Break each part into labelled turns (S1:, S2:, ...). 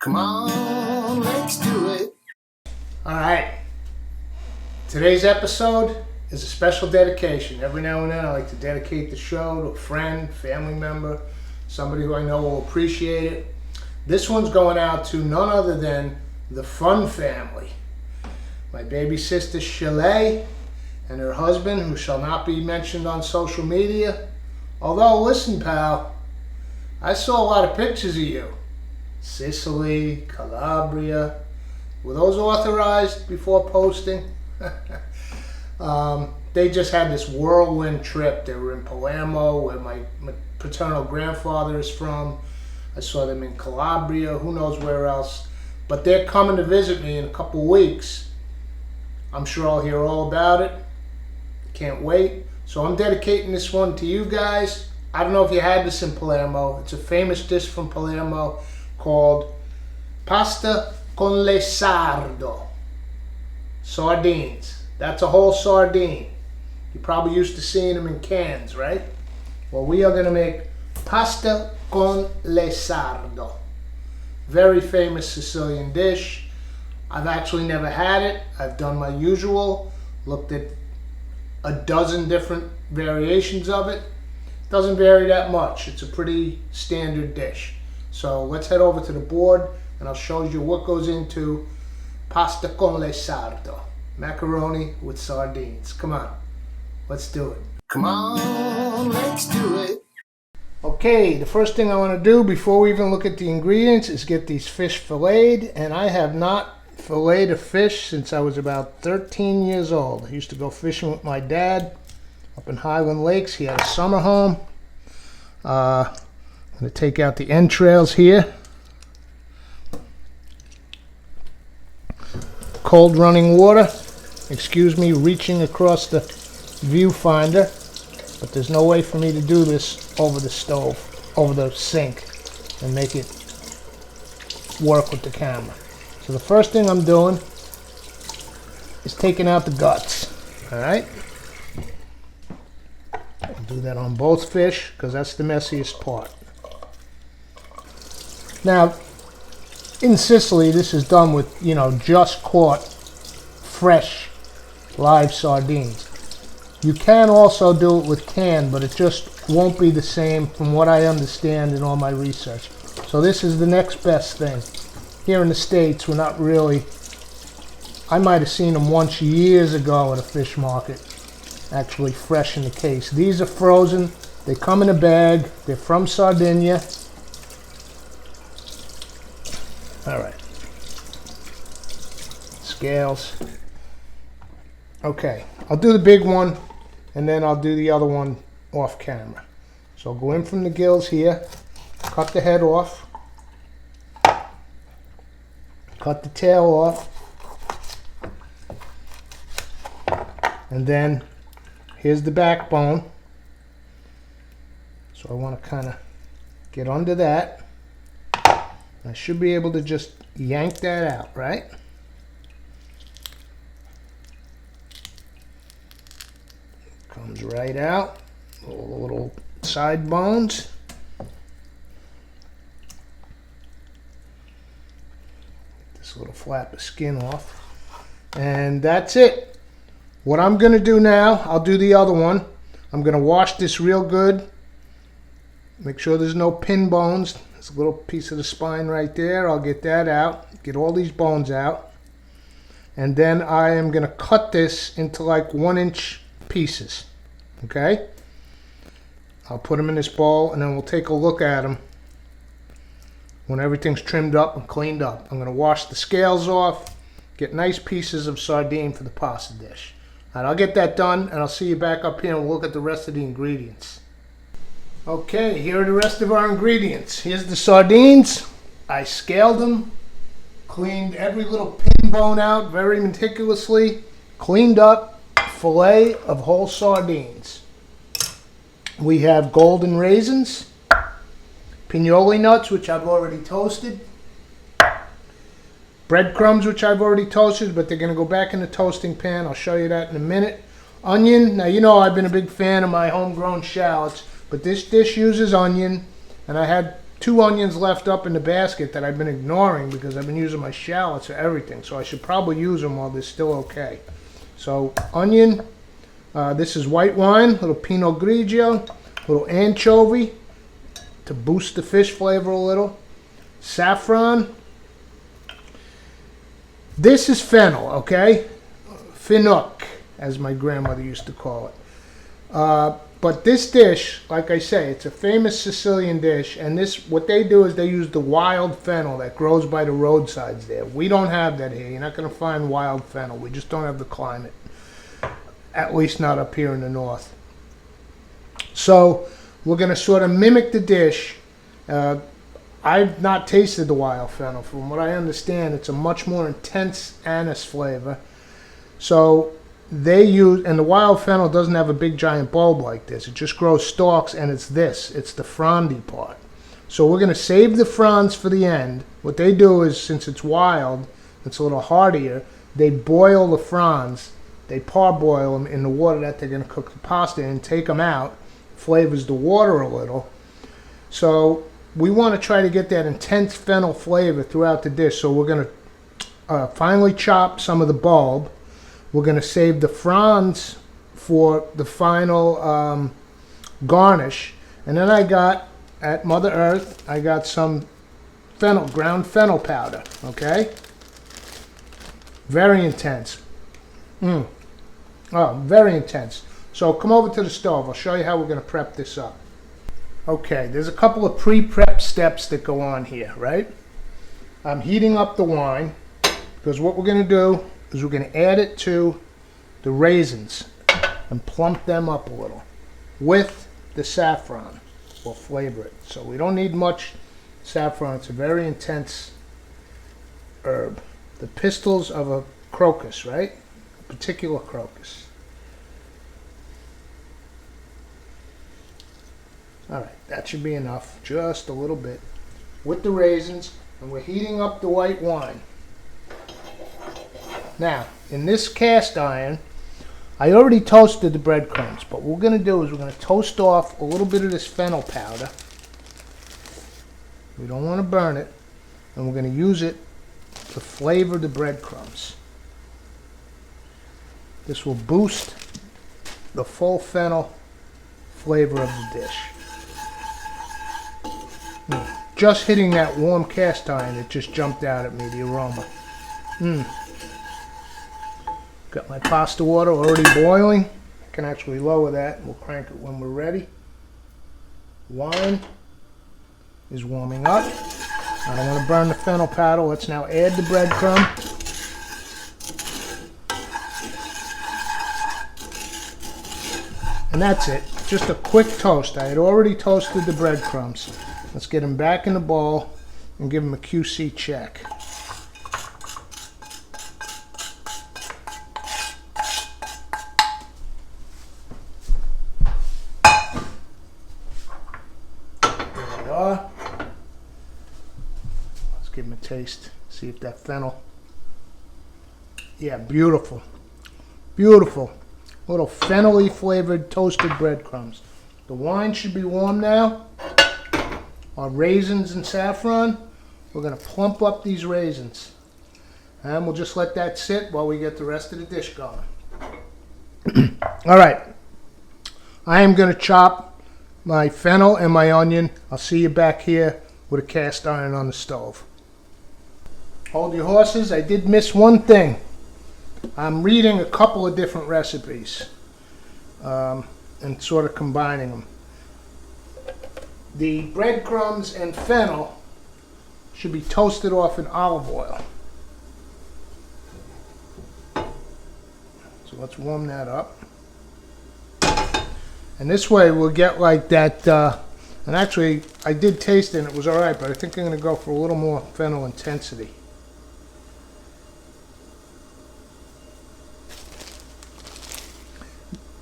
S1: Come on, let's do it.
S2: All right. Today's episode is a special dedication. Every now and then I like to dedicate the show to a friend, family member, somebody who I know will appreciate it. This one's going out to none other than the Fun family. My baby sister Shalay and her husband, who shall not be mentioned on social media. Although, listen, pal, I saw a lot of pictures of you. Sicily, Calabria. Were those authorized before posting? They just had this whirlwind trip. They were in Palermo, where my paternal grandfather is from. I saw them in Calabria, who knows where else. But they're coming to visit me in a couple weeks. I'm sure I'll hear all about it. Can't wait. So I'm dedicating this one to you guys. I don't know if you had this in Palermo. It's a famous dish from Palermo called pasta con le sardo. Sardines. That's a whole sardine. You're probably used to seeing them in cans, right? Well, we are going to make pasta con le sardo. Very famous Sicilian dish. I've actually never had it. I've done my usual. Looked at a dozen different variations of it. Doesn't vary that much. It's a pretty standard dish. So let's head over to the board and I'll show you what goes into pasta con le sardo. Macaroni with sardines. Come on, let's do it.
S1: Come on, let's do it.
S2: Okay, the first thing I want to do before we even look at the ingredients is get these fish filleted, and I have not filleted a fish since I was about 13 years old. I used to go fishing with my dad up in Highland Lakes. He had a summer home. I'm going to take out the entrails here. Cold running water. Excuse me reaching across the viewfinder, but there's no way for me to do this over the stove, over the sink, and make it work with the camera. So the first thing I'm doing is taking out the guts. All right? I'll do that on both fish because that's the messiest part. Now, in Sicily, this is done with, just caught fresh live sardines. You can also do it with canned, but it just won't be the same from what I understand in all my research. So this is the next best thing. Here in the States, we're not really... I might have seen them once years ago at a fish market, actually fresh in the case. These are frozen. They come in a bag. They're from Sardinia. All right. Scales. Okay, I'll do the big one, and then I'll do the other one off camera. So I'll go in from the gills here, cut the head off, cut the tail off, and then here's the backbone. So I want to kind of get under that. I should be able to just yank that out, right? Comes right out. Little side bones. This little flap of skin off. And that's it. What I'm going to do now, I'll do the other one. I'm going to wash this real good. Make sure there's no pin bones. There's a little piece of the spine right there. I'll get that out. Get all these bones out. And then I am going to cut this into like 1-inch pieces. Okay? I'll put them in this bowl and then we'll take a look at them when everything's trimmed up and cleaned up. I'm going to wash the scales off, get nice pieces of sardine for the pasta dish. All right, I'll get that done and I'll see you back up here and we'll look at the rest of the ingredients. Okay, here are the rest of our ingredients. Here's the sardines. I scaled them, cleaned every little pin bone out very meticulously, cleaned up fillet of whole sardines. We have golden raisins, pignoli nuts, which I've already toasted, breadcrumbs, which I've already toasted, but they're going to go back in the toasting pan. I'll show you that in a minute. Onion. Now, I've been a big fan of my homegrown shallots, but this dish uses onion, and I had 2 onions left up in the basket that I've been ignoring because I've been using my shallots for everything. So I should probably use them while they're still okay. So onion, this is white wine, little Pinot Grigio, little anchovy to boost the fish flavor a little. Saffron. This is fennel, okay? Finook, as my grandmother used to call it. But this dish, like I say, it's a famous Sicilian dish, and this, what they do is they use the wild fennel that grows by the roadsides there. We don't have that here. You're not going to find wild fennel. We just don't have the climate, at least not up here in the north. So we're going to sort of mimic the dish. I've not tasted the wild fennel. From what I understand, it's a much more intense anise flavor. So they use, and the wild fennel doesn't have a big giant bulb like this. It just grows stalks, and it's the frondy part. So we're going to save the fronds for the end. What they do is, since it's wild, it's a little hardier, they boil the fronds. They parboil them in the water that they're going to cook the pasta in, take them out, flavors the water a little. So we want to try to get that intense fennel flavor throughout the dish. So we're going to finely chop some of the bulb. We're going to save the fronds for the final garnish. And then I got, at Mother Earth, I got some fennel, ground fennel powder, okay? Very intense. Oh, very intense. So come over to the stove. I'll show you how we're going to prep this up. Okay, there's a couple of pre-prep steps that go on here, right? I'm heating up the wine because what we're going to do is we're going to add it to the raisins and plump them up a little with the saffron. We'll flavor it. So we don't need much saffron. It's a very intense herb. The pistils of a crocus, right? A particular crocus. All right, that should be enough. Just a little bit with the raisins, and we're heating up the white wine. Now, in this cast iron, I already toasted the breadcrumbs, but what we're going to do is we're going to toast off a little bit of this fennel powder. We don't want to burn it, and we're going to use it to flavor the breadcrumbs. This will boost the full fennel flavor of the dish. Just hitting that warm cast iron, it just jumped out at me, the aroma. Got my pasta water already boiling. I can actually lower that, and we'll crank it when we're ready. Wine is warming up. I don't want to burn the fennel powder. Let's now add the breadcrumb. And that's it. Just a quick toast. I had already toasted the breadcrumbs. Let's get them back in the bowl and give them a QC check. There we are. Let's give them a taste. See if that fennel. Yeah, beautiful. Beautiful. Little fennel-y flavored toasted breadcrumbs. The wine should be warm now. Our raisins and saffron, we're going to plump up these raisins. And we'll just let that sit while we get the rest of the dish going. All right. I am going to chop my fennel and my onion. I'll see you back here with a cast iron on the stove. Hold your horses. I did miss one thing. I'm reading a couple of different recipes and sort of combining them. The breadcrumbs and fennel should be toasted off in olive oil. So let's warm that up. And this way we'll get like that, and actually I did taste it and it was alright, but I think I'm going to go for a little more fennel intensity.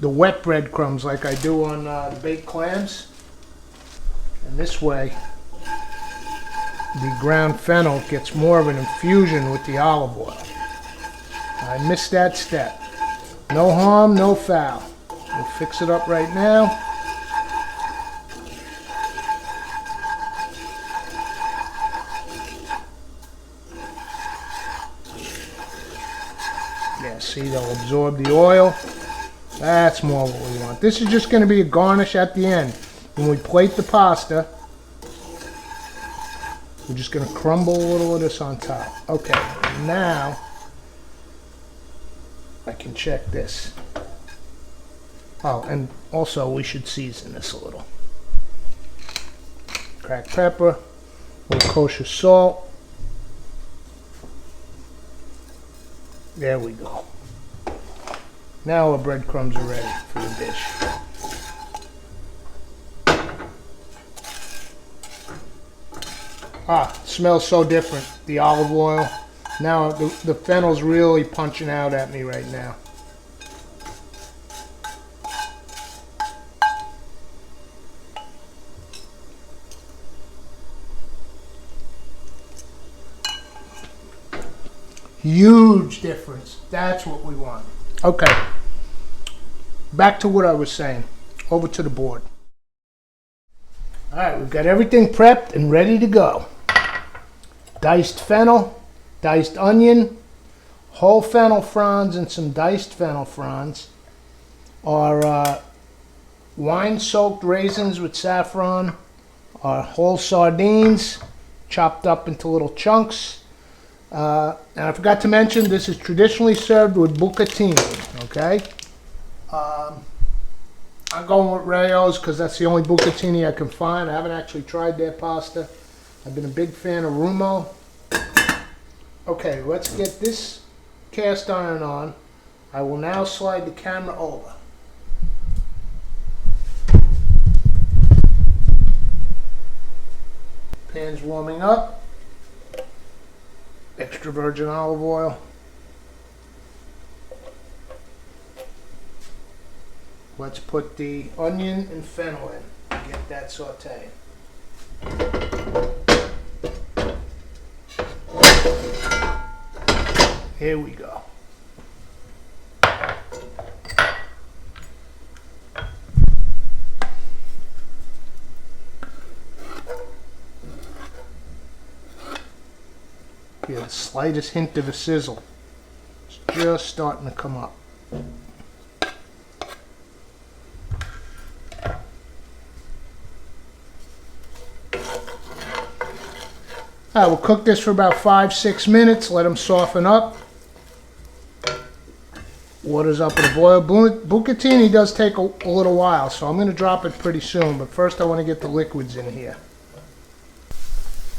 S2: The wet breadcrumbs like I do on the baked clams. And this way, the ground fennel gets more of an infusion with the olive oil. I missed that step. No harm, no foul. We'll fix it up right now. Yeah, see, they'll absorb the oil. That's more what we want. This is just going to be a garnish at the end. When we plate the pasta, we're just going to crumble a little of this on top. Okay, now I can check this. Oh, and also we should season this a little. Cracked pepper, a little kosher salt. There we go. Now our breadcrumbs are ready for the dish. Ah, smells so different. The olive oil. Now the fennel's really punching out at me right now. Huge difference. That's what we want. Okay. Back to what I was saying. Over to the board. Alright, we've got everything prepped and ready to go. Diced fennel, diced onion, whole fennel fronds and some diced fennel fronds. Our wine-soaked raisins with saffron. Our whole sardines chopped up into little chunks. And I forgot to mention, this is traditionally served with bucatini, okay? I'm going with Rao's because that's the only bucatini I can find. I haven't actually tried their pasta. I've been a big fan of Rumo. Okay, let's get this cast iron on. I will now slide the camera over. Pan's warming up. Extra virgin olive oil. Let's put the onion and fennel in and get that sauteing. Here we go. Get the slightest hint of a sizzle. It's just starting to come up. We'll cook this for about 5-6 minutes, let them soften up. Water's up in a boil. Bucatini does take a little while, so I'm going to drop it pretty soon, but first I want to get the liquids in here.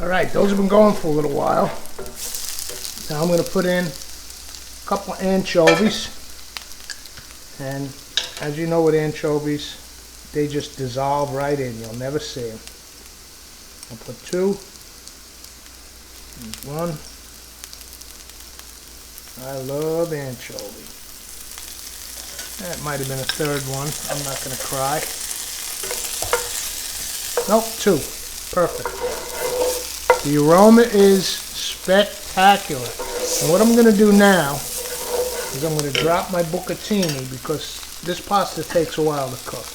S2: Alright, those have been going for a little while. Now I'm going to put in a couple of anchovies, and as you know with anchovies, they just dissolve right in. You'll never see them. I'll put 2. There's 1. I love anchovy. That might have been a 3rd one. I'm not going to cry. Nope, 2. Perfect. The aroma is spectacular. And what I'm going to do now is I'm going to drop my bucatini because this pasta takes a while to cook.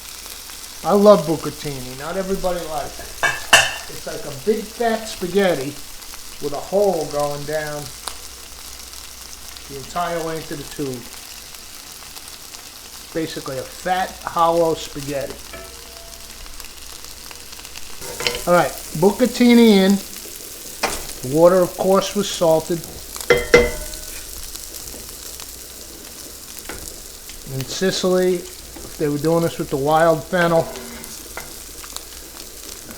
S2: I love bucatini. Not everybody likes it. It's like a big fat spaghetti with a hole going down the entire length of the tube. Basically a fat, hollow spaghetti. Alright, bucatini in. The water, of course, was salted. In Sicily, if they were doing this with the wild fennel,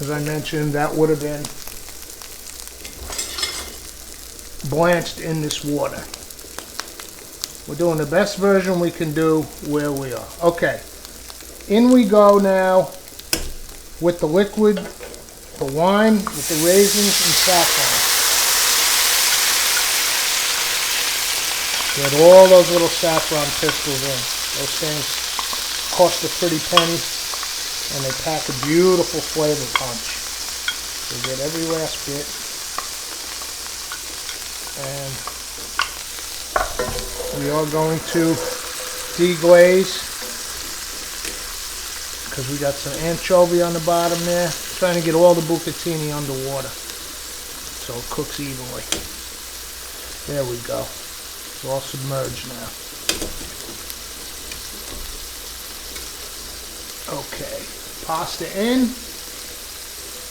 S2: as I mentioned, that would have been blanched in this water. We're doing the best version we can do where we are. Okay, in we go now with the liquid, the wine, with the raisins and saffron. Get all those little saffron pistils in. Those things cost a pretty penny, and they pack a beautiful flavor punch. So get every last bit. And we are going to deglaze because we got some anchovy on the bottom there. Trying to get all the bucatini underwater so it cooks evenly. There we go. It's all submerged now. Okay, pasta in,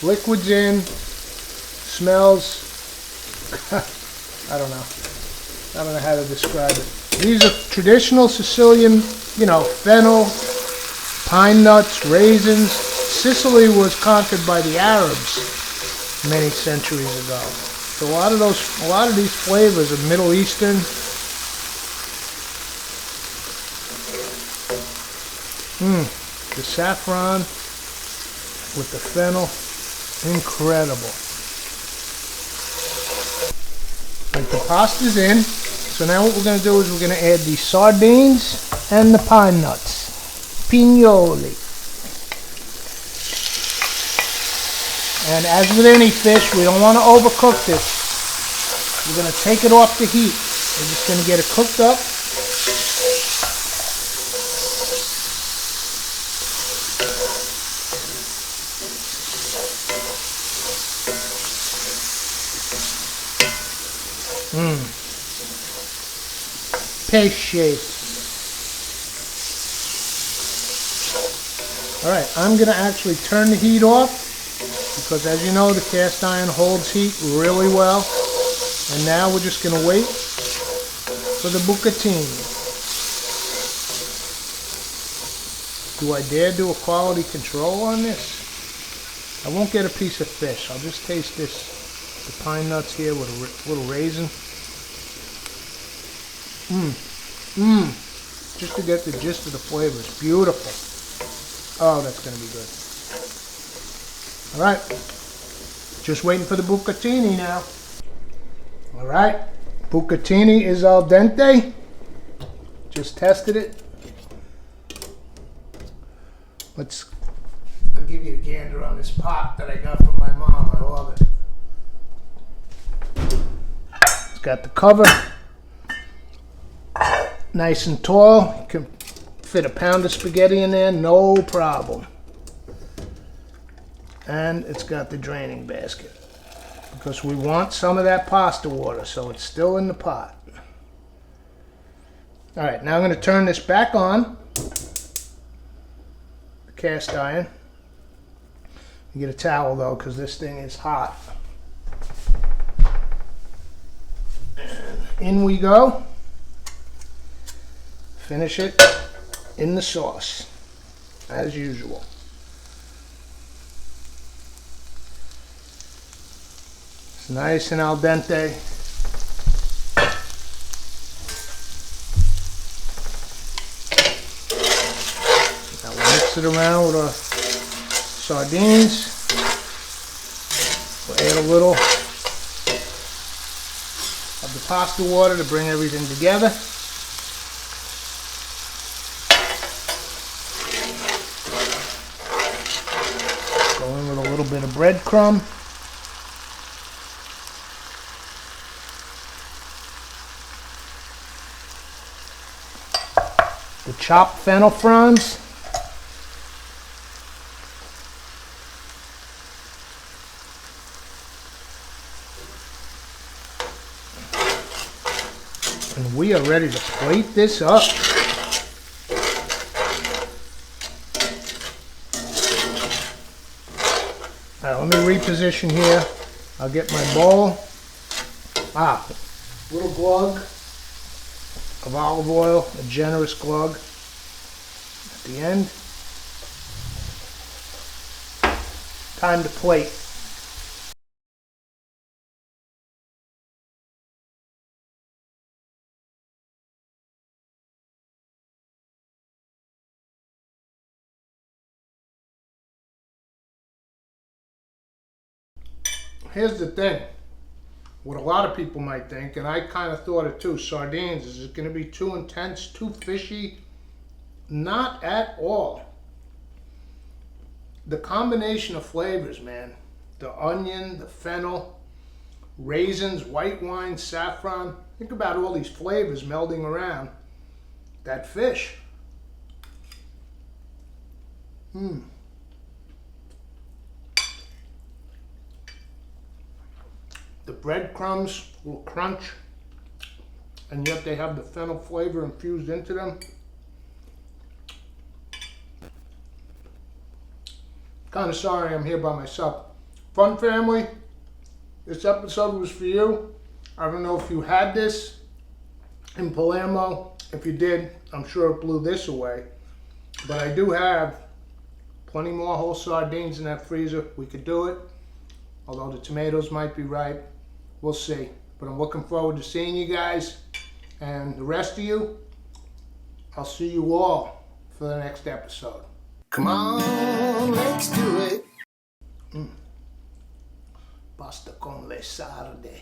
S2: liquids in, smells, I don't know how to describe it. These are traditional Sicilian, fennel, pine nuts, raisins. Sicily was conquered by the Arabs many centuries ago. So a lot of these flavors are Middle Eastern. The saffron with the fennel, incredible. Like the pasta's in, so now what we're going to do is we're going to add the sardines and the pine nuts, pignoli. And as with any fish, we don't want to overcook this. We're going to take it off the heat. We're just going to get it cooked up. Pesce. Alright, I'm going to actually turn the heat off because, as you know, the cast iron holds heat really well. And now we're just going to wait for the bucatini. Do I dare do a quality control on this? I won't get a piece of fish. I'll just taste the pine nuts here with a little raisin. Just to get the gist of the flavors. Beautiful. Oh, that's going to be good. Alright. Just waiting for the bucatini now. Alright. Bucatini is al dente. Just tested it. I'll give you a gander on this pot that I got from my mom. I love it. It's got the cover. Nice and tall. You can fit a pound of spaghetti in there, no problem. And it's got the draining basket because we want some of that pasta water, so it's still in the pot. All right, now I'm going to turn this back on, the cast iron. You get a towel though, because this thing is hot. And in we go. Finish it in the sauce, as usual. It's nice and al dente. Now we'll mix it around with our sardines. We'll add a little of the pasta water to bring everything together. With a little bit of breadcrumb. The chopped fennel fronds. And we are ready to plate this up. Alright, let me reposition here. I'll get my bowl. Little glug of olive oil, a generous glug at the end. Time to plate. Here's the thing. What a lot of people might think, and I kind of thought it too, sardines, is it going to be too intense, too fishy? Not at all. The combination of flavors, man. The onion, the fennel, raisins, white wine, saffron. Think about all these flavors melding around that fish. The breadcrumbs will crunch. and yet they have the fennel flavor infused into them. Kind of sorry I'm here by myself. Fun family, this episode was for you. I don't know if you had this in Palermo. If you did, I'm sure it blew this away. But I do have plenty more whole sardines in that freezer. We could do it, although the tomatoes might be ripe. We'll see. But I'm looking forward to seeing you guys. And the rest of you, I'll see you all for the next episode.
S1: Come on, let's do it.
S2: Pasta con le sarde.